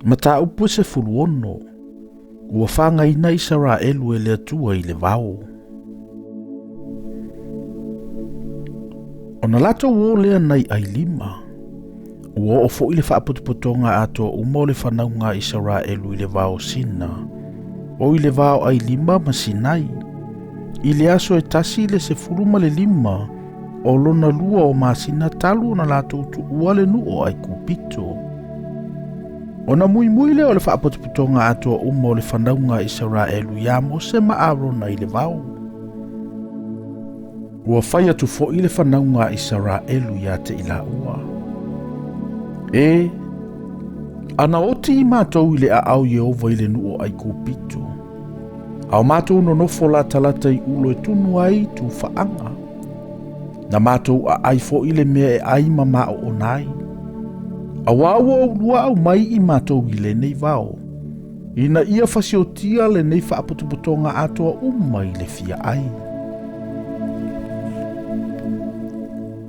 Mata upu se fuluono, ua whangaina Israelu e le atua I le vau. Ona lato uo lea nei ai lima, ua o fo I le whaapotopotonga ato uma o le whanaunga Israelu I le vau sina, o I le vau ai lima ma Sinai, I le aso e tasi le se fuluma le lima, o lona lua o masina talu na lato utu ua le nuo ai kupito. Ona mui le o le whaapotopotonga ato uma o le whanaunga Israelu ya Mose ma Arona I le vau. Ua whai atu fo I le whanaunga Israelu ya te ila ua. Ana oti I mātou I le a au Yehova I le nuo ai kupito. Au mātou no nofo la talata I ulo e tunu ai tu whaanga. Na mātou a ai fo I le mea e ai mama o onai. Awawa o lua au mai I mātou I le nei vao. Ina ia whasiotia le nei whaapotopotonga atoa umai le fia ai.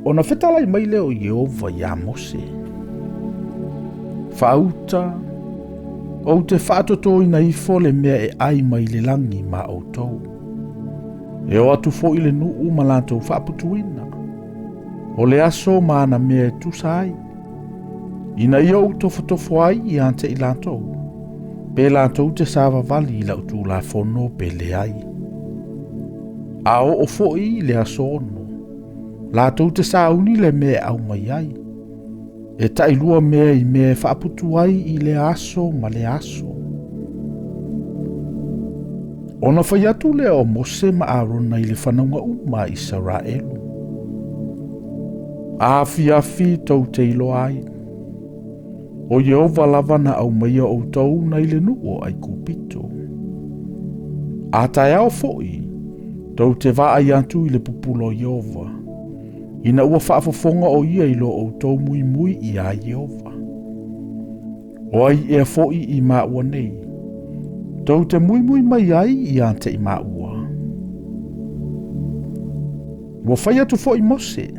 Ona whetalai mai leo Yehova ya Mose. Whauta, o te whaatoto ina ifo le mea e ai mai le langi ma o tau. E o atu fo I le nuu malatou whaapotuina. O le aso maana mea e tusai. Ina ia o tofo ai I ante I lantou. Pe lantou te sava vali I lau tu la fono pe le ai. A o fo I le aso ono. Lantou te sauni le mea au mai ai. E tailua mea I mea whaaputu ai I le aso ma le aso. Ona whai atu le o Mose ma Arona I le whanaunga uma Israelu. Afi tau te ilo ai. O Yehova lavana au maia o tau na I le nuo ai kupito. A tae ao foi, tau te vaa I antu I le pupulo Yehova. Ina ua whaafafonga o ia I lo o tau mui I a Yehova. O ai ea foi I maa ua nei. Tau te mui mai ai I ante I maa ua. Ua whai atu foi Mose.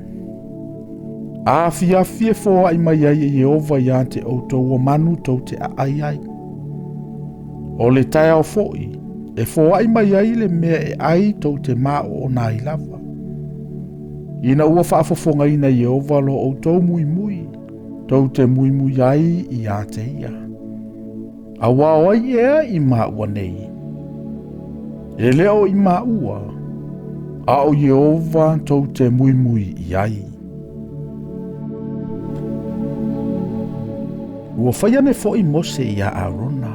Afi e fo ai mai ai Yehova I ante o tau o manu tau te ai. O le tae ao foi, e fo ai mai ai le mea e ai tau te maa o nai lava. Ina ua whaafafonga ina Yehova lo o tau mui, tau te mui ai I ante ia. A wao ai ea I maa ua nei. E leo I maa ua, a o Yehova tau te mui I ai. Ua whai ane fo I Mose I a Arona.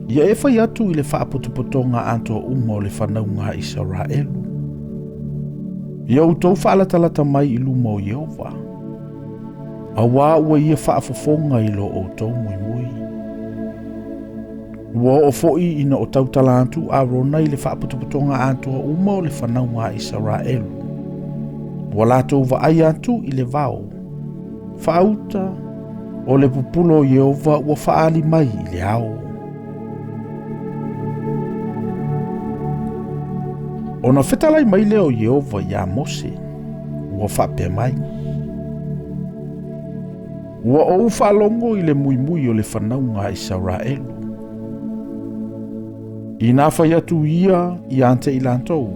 Ia e whai atu I le whaapotopotonga antoa uma o le whanaunga Israelu. Ia utou whaalatalata mai I luma o Yehova. A wā ua ia whaafofonga I lo o tau mui. Ua o foi ina o tautala antu Arona I le whaapotopotonga antoa uma o le whanaunga Israelu. Ua latou vaai antu I le vao. Whauta, o le pupulo Yehova ua whaali mai I le ao. Ona whetalai mai leo Yehova ya Mose, ua whapea mai. Ua ou whalongo I le mui o le whanaunga Israelu. Ina whai atu ia I ante I lantou,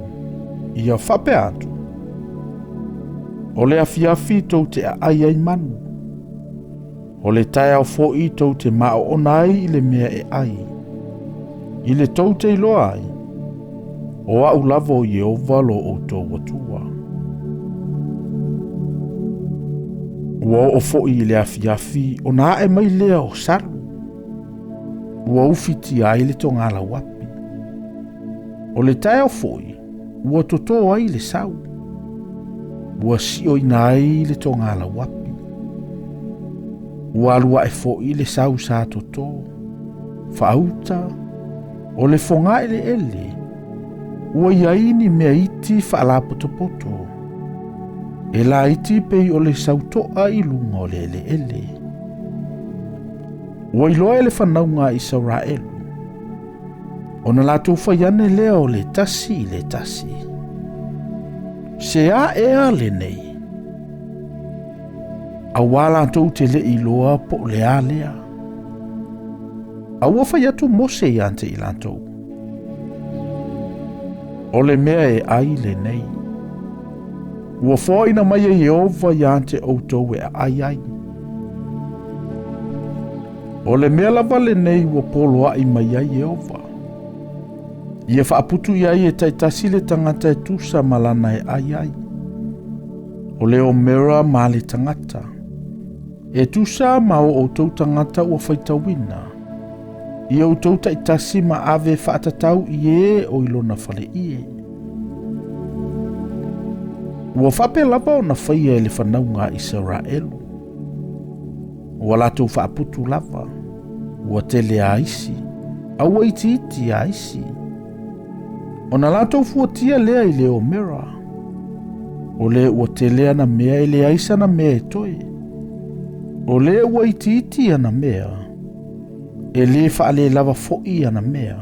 ia whapea atu. O le afiafi tau te ai manu. O le tae au fo I tau te mao onai I le mea e ai. I le tau te ilo ai. O au lava o Yehova lo o tō watua. Ua o fo I le afiafi o na e mai lea o saru. Ua ufiti ai le tongala wapi. O le tae au fo I, ua toto ai le sau. Ua sio ina ai le tongala wapi. Ua alua e fo I le sau sa toto. Whauta, o le fonga ele. Ua iaini mea iti whaalapotopoto. E la iti pei o le sautoa I lunga o le ele. Ua iloa e le whanaunga Israelu. Ona latou whaiane lea o le tasi. Se a ea le nei. A wala tou te le iloa po le a lea. Aua whai atu Mose i ante i lantou. O le mea e ai le nei. Ua whaina mai e Jehova i ante outou e ai ai. O le mea lava le nei ua poloa i mai ai Jehova. Ia whaaputu i ai e taitasi le tangata e tusa malana e ai ai. O le o mera ma le tangata. E tusa ma o outou tangata ua Faitauina. Ia outou taitasi ma ave whaatatau i e o ilona fale i e. Ua whape lava o na whaia e le whanaunga Israelu. Ua latou whaaputu lava. Ua tele a isi. Aua iti a isi. O na latou fuatia lea i le o mera. O le ua telea na mea i le aisa na mea e toe. O le ua iti ana mea. E le whaale lava fo'i ana mea.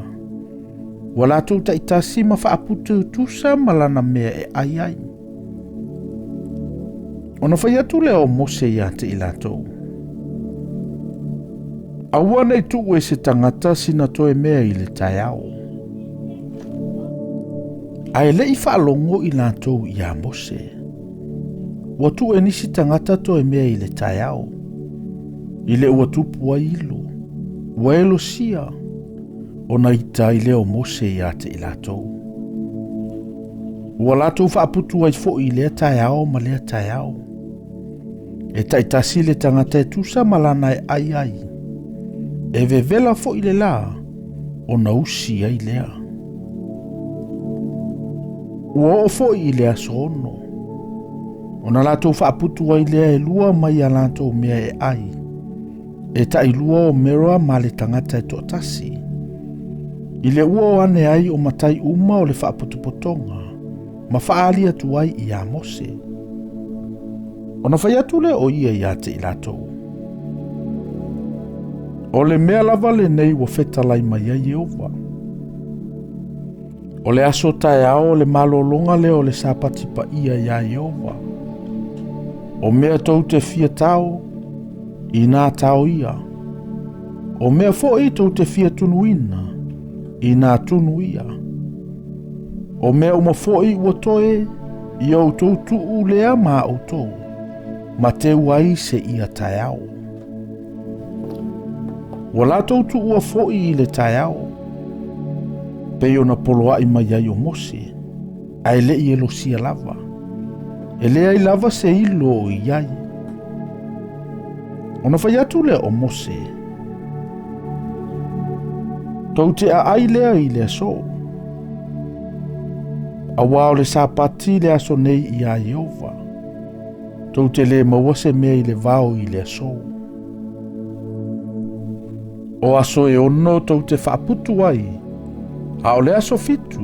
Ua latou taitasi ma whaaputu tusa malana mea e ai ai. O na whai atu le o Mose i ate i latou. Aua nei tuu e se tangata sina toe mea i le taiao. Ai le i whaalongo i latou i a Mose. Ua tu e nisi tangata toe mea i le taiao. I le ua tupu a ilo. Ua elo sia. O na ita i le o Mose i ate i latou. Ua latou whaaputu ai fo i lea taiao ma lea taiao. E taitasi le tangata e tusa malana e ai ai. E vevela fo i le la. O na usi ai lea. Ua o fo i lea sono. O na latou whaaputu ai lea e lua mai a latou mea e ai. E ta i lua o meroa ma le tangata e toatasi. I le ua o ane ai o matai uma o le whaaputupotonga. Ma whaali atu ai i a Mose. O na whai atu le o ia i ate i latou. O le mea lava le nei ua whetalai mai ai Jehova. O le aso tae ao le malolonga le o le sapati pa ia i a Jehova. O mea tau te fia tau, i nā tau ia. O mea fo i tau te fia tunuina, i nā tunu ia. O mea uma fo i ua toe, i au tau tuu lea ma au tau. Ma te uai se ia tae ao. Wa la tau tu ua fo i le tae ao. Peo na poloa i mai ai o Mose. Ai le i elo sia lava. E le ai lava se ilo o i ai. Ona whai atu le o Mose. Tau te a ai lea i le aso. A wao le sapati le aso nei i a Jehova. Tau te le mawase mea i le vao i le aso. O aso e ono tau te whaaputu ai. A o le aso fitu.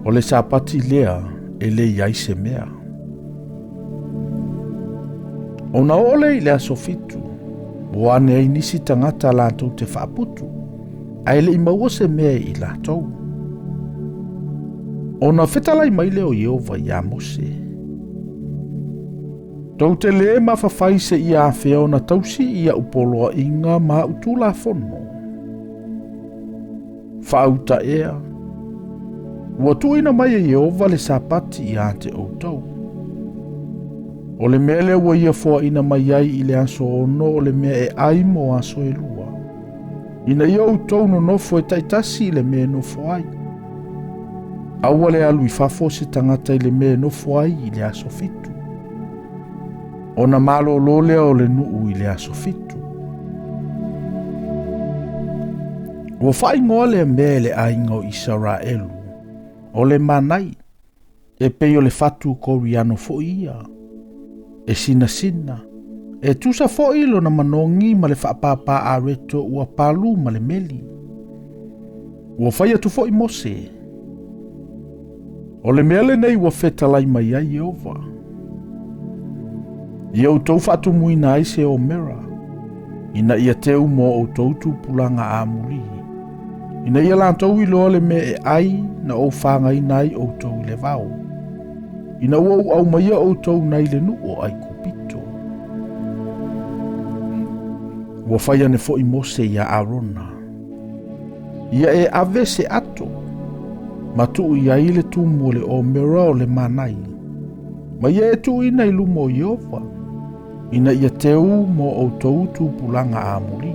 O le sapati lea e le iai se mea. O na ole i le aso fitu. O ane ai nisi tangata la tau te whaaputu. Ai le i mawase mea i la tau. O na whetalai mai leo Jehova i a Mose. Tau te le mawhawhai se i a whiao na tausi i a upoloa inga ma utula fono. Whauta ea. Ua tuina mai e Jehova le sapati i a te outau. O le mele ua ia fua ina mai ai i le aso ono o le mea e ai mo aso e lua. Ina ia outau no nofo e taitasi i le mea nofo ai. Aua le alu i fafo se tangata i le mea nofo ai i le aso fitu. O na malo lolea o le nuu i le aso fitu. Ua whai ngoa le mea le ainga o Israelu. O le manai. E pei o le fatu koriano fo ia. E sina sina. E tusa fo ilo na manongi ma le whaapapa a reto ua palu ma le meli. Ua whai atu fo i Mose. O le mele nei ua whetalai mai ai Jehova. Ia o tau whaatu muina ai se o mera. Ina ia teu mo o tau tupulanga a muri. Ina ia lantau i loa le me e ai na o whanga i nai o tau le vau. Ina ua au maia o tau nai le nu o ai kupito. Ua whaia ne fo i Mose ia Arona. Ia e ave se ato. Matu ia ile tumu le o mera o le manai. Ma ia e tu ina ilu mo Iova. Ina ia teu mo o tautu pulanga a muri.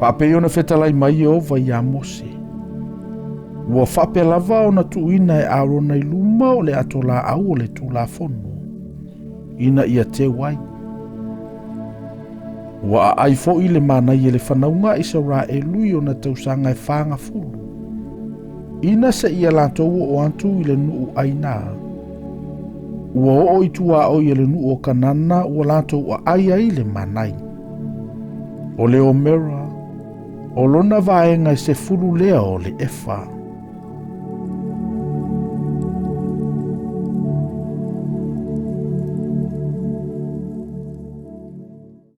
Whape ona whetalai mai Iova ia Mose. Ua whape lava o na tu ina e arona iluma o le atola au o le tula fono. Ina ia teu ai. Ua ai fo i le manai e le whanaunga i saura e lui o na tausanga e whanga fulu. Ina se ia lantou o antu i le nuu aina. Ua o i tua o i le nuu o kanana ua lantou a ai ai le manai. O le o mera, o lona vaenga i se fulu lea o le efa.